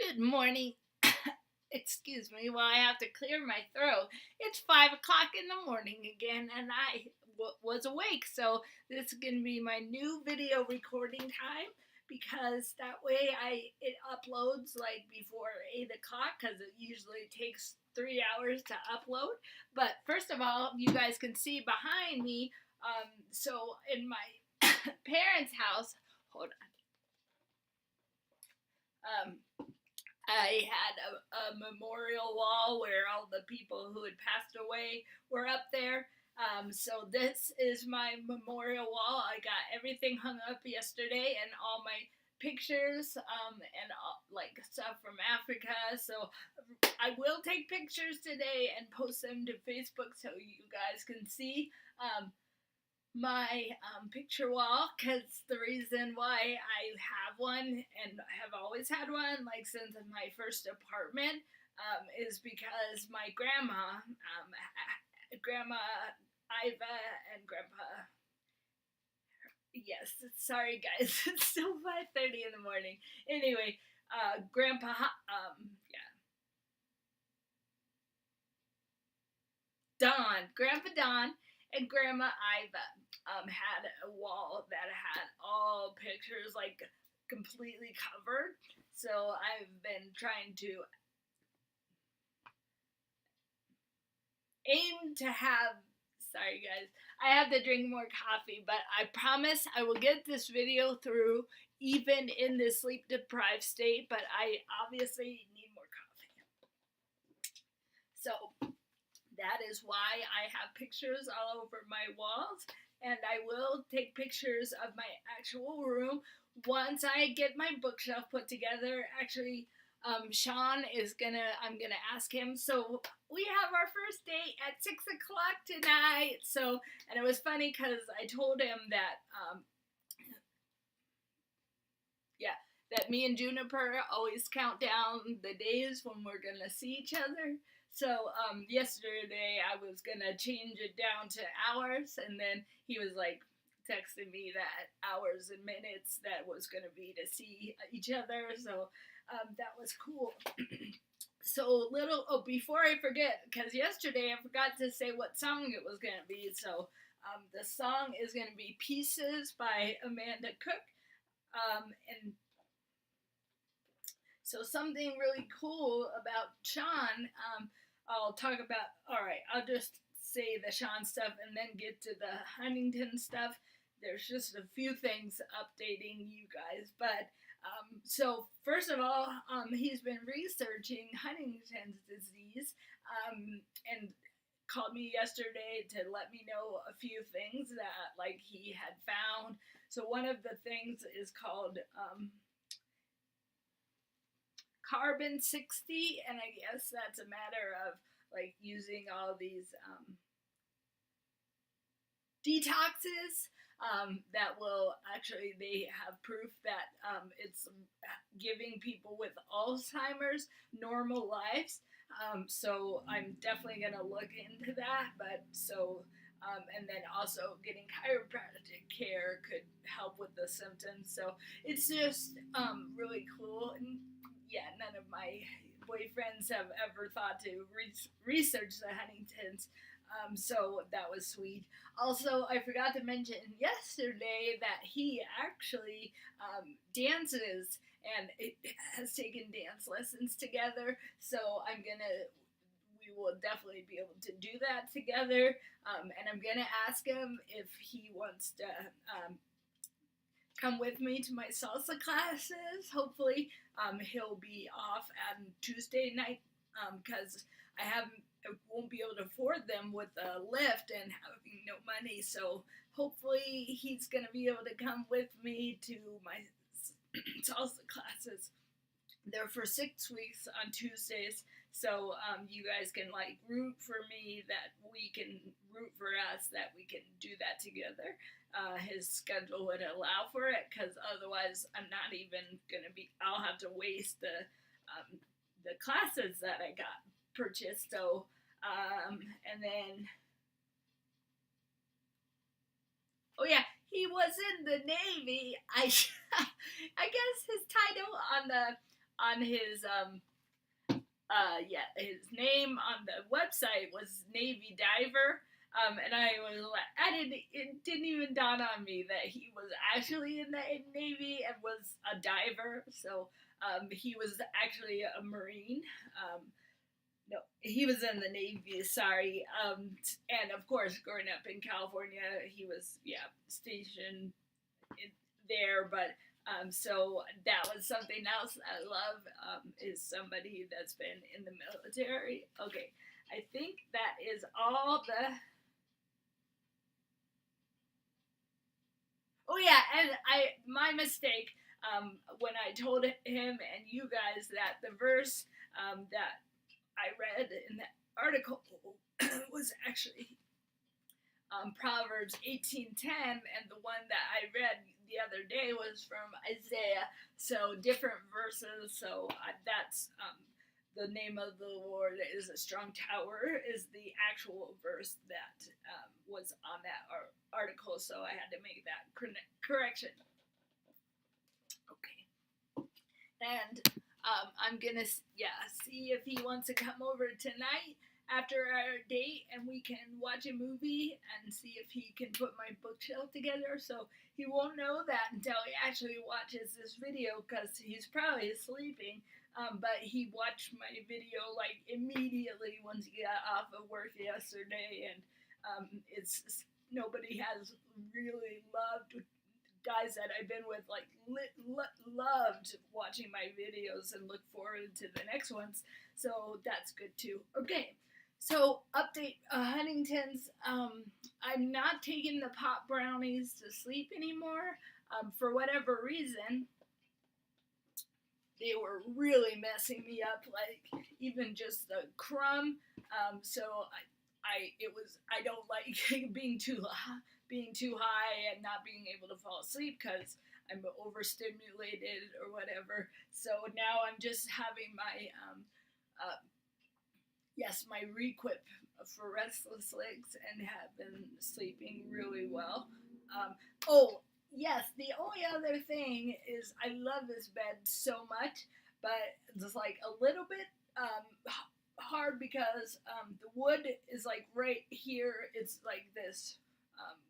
Good morning. Excuse me while I have to clear my throat. It's 5 o'clock in the morning again, and I was awake. So this is going to be my new video recording time because that way it uploads like before 8 o'clock because it usually takes 3 hours to upload. But first of all, you guys can see behind me. So in my parents' house, hold on. I had a memorial wall where all the people who had passed away were up there. So this is my memorial wall. I got everything hung up yesterday and all my pictures and like stuff from Africa. So I will take pictures today and post them to Facebook so you guys can see. My picture wall, because the reason why I have one and have always had one, like since my first apartment, is because my Grandma Iva and Grandpa. Yes, sorry guys, it's still 5:30 in the morning. Anyway, yeah, Grandpa Don, and Grandma Iva had a wall that had all pictures like completely covered. So I've been trying to aim to have. Sorry guys, I have to drink more coffee, but I promise I will get this video through even in this sleep deprived state. But I obviously need more coffee. So that is why I have pictures all over my walls, and I will take pictures of my actual room once I get my bookshelf put together. Actually, I'm gonna ask him. So we have our first date at 6 o'clock tonight. So, and it was funny because I told him that, yeah, that me and Juniper always count down the days when we're gonna see each other. So yesterday I was gonna change it down to hours, and then he was like texting me that hours and minutes that was gonna be to see each other. So that was cool. So before I forget, because yesterday I forgot to say what song it was gonna be. So the song is gonna be "Pieces" by Amanda Cook, and so something really cool about Sean, I'll talk about. All right, I'll just say the Sean stuff and then get to the Huntington stuff. There's just a few things updating you guys, but so first of all, he's been researching Huntington's disease, and called me yesterday to let me know a few things that like he had found. So one of the things is called carbon 60, and I guess that's a matter of like using all these detoxes that will actually, they have proof that it's giving people with Alzheimer's normal lives. So I'm definitely going to look into that. But so and then also getting chiropractic care could help with the symptoms. So it's just really cool. And yeah, none of my boyfriends have ever thought to research the Huntingtons. So that was sweet. Also, I forgot to mention yesterday that he actually dances and has taken dance lessons together. So we will definitely be able to do that together. And I'm gonna ask him if he wants to come with me to my salsa classes. Hopefully, he'll be off on Tuesday night because I won't be able to afford them with a lift and having no money. So hopefully, he's gonna be able to come with me to my salsa classes. They're for 6 weeks on Tuesdays, so you guys can like root for me that we can root for us that we can do that together. His schedule would allow for it, because otherwise I'm not even gonna be. I'll have to waste the classes that I got purchased. So and then oh yeah, he was in the Navy. I I guess his title on the on his his name on the website was Navy Diver. And I was like, it didn't even dawn on me that he was actually in the Navy and was a diver. So he was actually a Marine. No, he was in the Navy. Sorry. And of course, growing up in California, he was stationed there. But so that was something else I love. Is somebody that's been in the military. Okay, I think that is all the. Oh yeah, and my mistake. When I told him and you guys that the verse that I read in that article was actually Proverbs 18:10, and the one that I read the other day was from Isaiah. So different verses. So that's the name of the Lord is a strong tower is the actual verse that was on that article. So I had to make that correction. Okay, and I'm gonna see if he wants to come over tonight after our date and we can watch a movie and see if he can put my bookshelf together. So he won't know that until he actually watches this video because he's probably sleeping. But he watched my video like immediately once he got off of work yesterday, and it's nobody has really loved guys that I've been with like loved watching my videos and look forward to the next ones. So that's good too. Okay, so update Huntington's. I'm not taking the pot brownies to sleep anymore. For whatever reason, they were really messing me up. Like even just the crumb. So I don't like being too high and not being able to fall asleep because I'm overstimulated or whatever. So now I'm just having my my Requip for restless legs and have been sleeping really well. Oh yes, the only other thing is I love this bed so much, but it's like a little bit hard because the wood is like right here. It's like this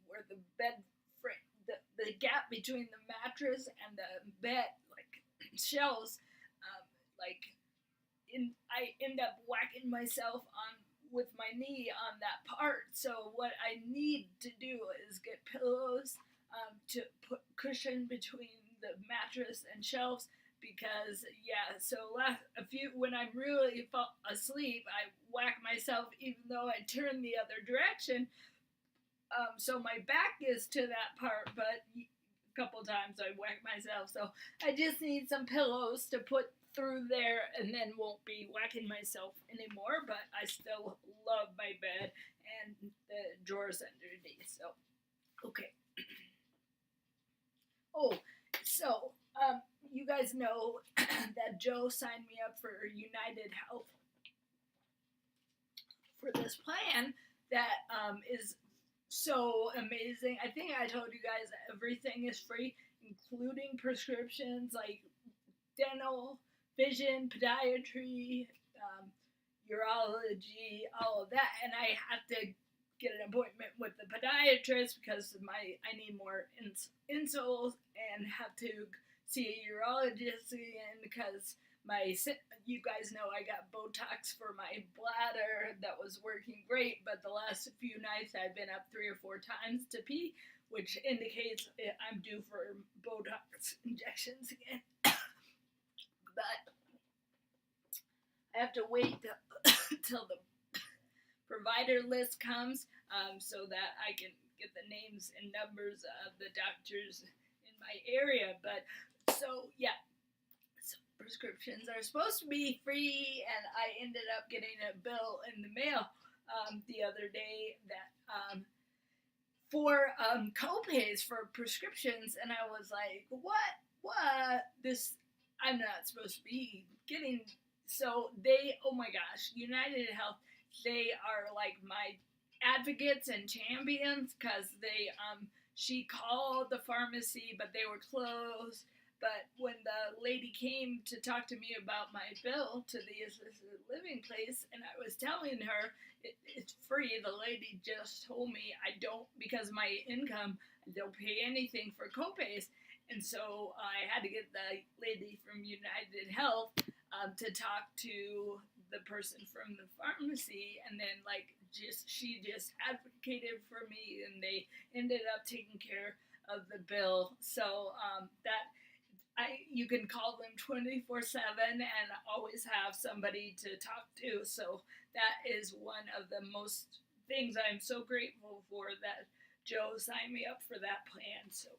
where the bed frame, the gap between the mattress and the bed like shelves, like I end up whacking myself on with my knee on that part. So what I need to do is get pillows to put cushion between the mattress and shelves because so when I'm really fall asleep I whack myself even though I turn the other direction. So my back is to that part, but a couple times I whack myself. So I just need some pillows to put through there and then won't be whacking myself anymore. But I still love my bed and the drawers underneath. So, okay. Oh, so you guys know that Joe signed me up for UnitedHealth for this plan that is so amazing. I think I told you guys that everything is free, including prescriptions like dental, vision, podiatry, urology, all of that. And I have to get an appointment with the podiatrist because I need more insoles and have to see a urologist again because you guys know I got Botox for my bladder that was working great, but the last few nights I've been up 3 or 4 times to pee, which indicates I'm due for Botox injections again. But I have to wait till the provider list comes so that I can get the names and numbers of the doctors in my area. But so prescriptions are supposed to be free, and I ended up getting a bill in the mail the other day that for copays for prescriptions, and I was like, what? This I'm not supposed to be getting. So oh my gosh, UnitedHealth, they are like my advocates and champions because she called the pharmacy, but they were closed. But when the lady came to talk to me about my bill to the assisted living place, and I was telling her it's free, the lady just told me I don't, because my income, I don't pay anything for copays. And so I had to get the lady from UnitedHealth to talk to the person from the pharmacy, and then she just advocated for me, and they ended up taking care of the bill. So that you can call them 24/7 and always have somebody to talk to. So that is one of the most things I'm so grateful for, that Joe signed me up for that plan. So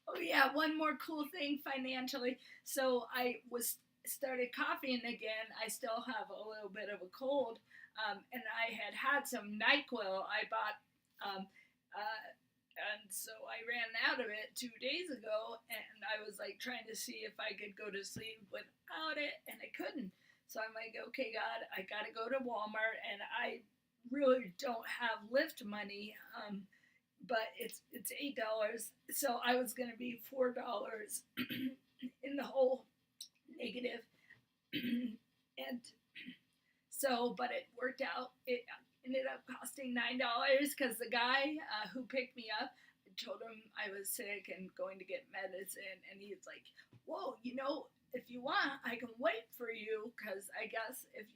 oh yeah, one more cool thing financially. So I was started coughing again. I still have a little bit of a cold, and I had some NyQuil. I bought, and so I ran out of it 2 days ago, and I was like trying to see if I could go to sleep without it, and I couldn't. So I'm like, okay, God, I gotta go to Walmart, and I really don't have Lyft money. But it's $8, so I was gonna be $4 in the whole negative, and so but it worked out. It ended up costing $9 because the guy who picked me up, I told him I was sick and going to get medicine, and he's like, "Whoa, if you want, I can wait for you, because I guess if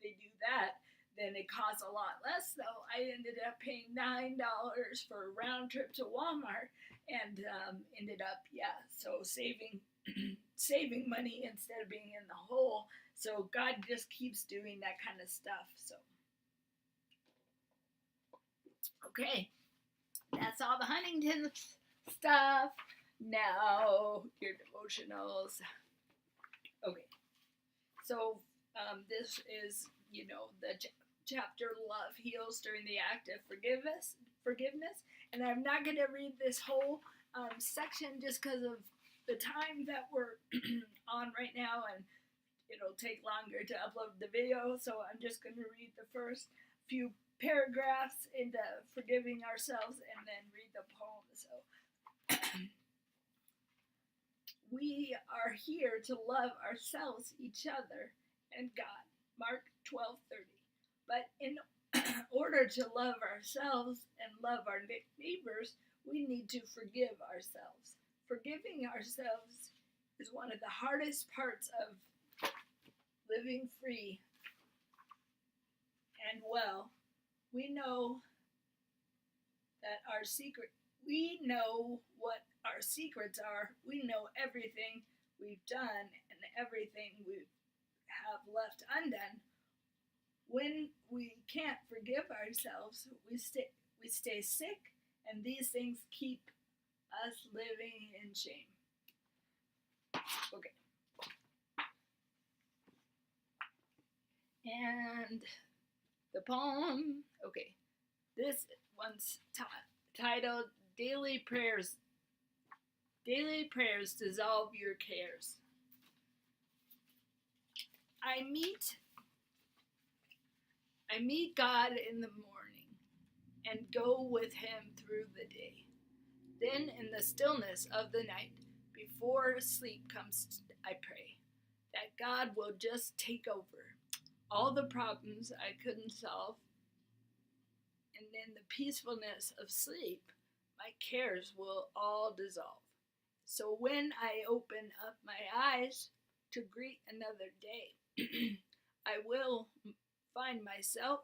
they do that, then it costs a lot less." So I ended up paying $9 for a round trip to Walmart, and ended up, so saving money instead of being in the hole. So God just keeps doing that kind of stuff. So okay, that's all the Huntington stuff. Now your devotionals. Okay, so this is the chapter Love Heals during the act of forgiveness, and I'm not going to read this whole section just because of the time that we're on right now, and it'll take longer to upload the video, so I'm just going to read the first few paragraphs into forgiving ourselves and then read the poem. So we are here to love ourselves, each other, and God. Mark 12:30. But in order to love ourselves and love our neighbors, we need to forgive ourselves. Forgiving ourselves is one of the hardest parts of living free and well. We know what our secrets are. We know everything we've done and everything we have left undone. When we can't forgive ourselves, we stay sick, and these things keep us living in shame. Okay. And the poem, okay, this one's titled Daily Prayers. Daily prayers dissolve your cares. I meet God in the morning and go with him through the day. Then in the stillness of the night, before sleep comes, I pray that God will just take over all the problems I couldn't solve, and in the peacefulness of sleep, my cares will all dissolve. So when I open up my eyes to greet another day, I will find myself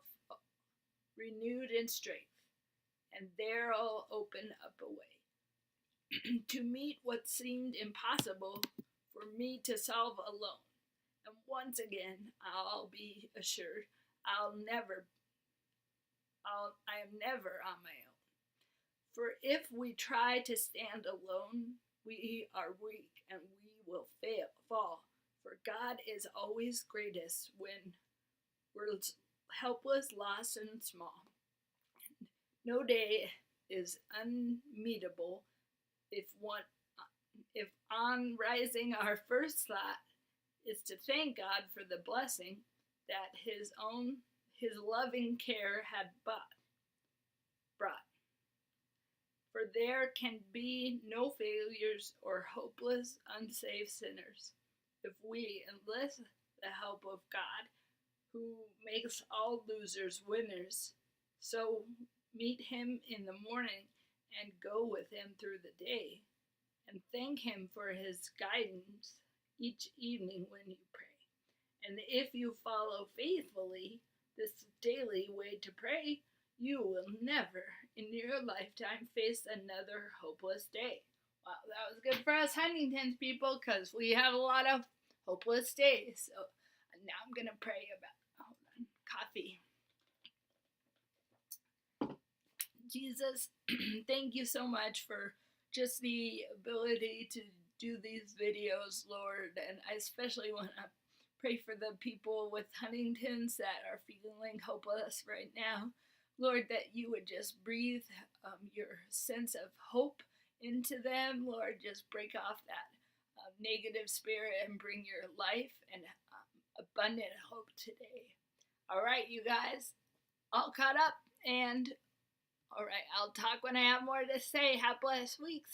renewed in strength, and there I'll open up a way to meet what seemed impossible for me to solve alone. And once again, I'll be assured I am never on my own. For if we try to stand alone, we are weak and we will fall. For God is always greatest when we're helpless, lost, and small. No day is unmeetable if on rising our first thought is to thank God for the blessing that his loving care had brought. For there can be no failures or hopeless, unsaved sinners if we enlist the help of God, who makes all losers winners. So meet him in the morning and go with him through the day, and thank him for his guidance each evening when you pray. And if you follow faithfully this daily way to pray, you will never in your lifetime face another hopeless day. Wow, that was good for us Huntington's people, because we have a lot of hopeless days. So now I'm going to pray about coffee. Jesus, thank you so much for just the ability to do these videos, Lord. And I especially want to pray for the people with Huntington's that are feeling hopeless right now. Lord, that you would just breathe your sense of hope into them. Lord, just break off that negative spirit and bring your life and abundant hope today. All right, you guys, all caught up, and all right, I'll talk when I have more to say. Have blessed weeks.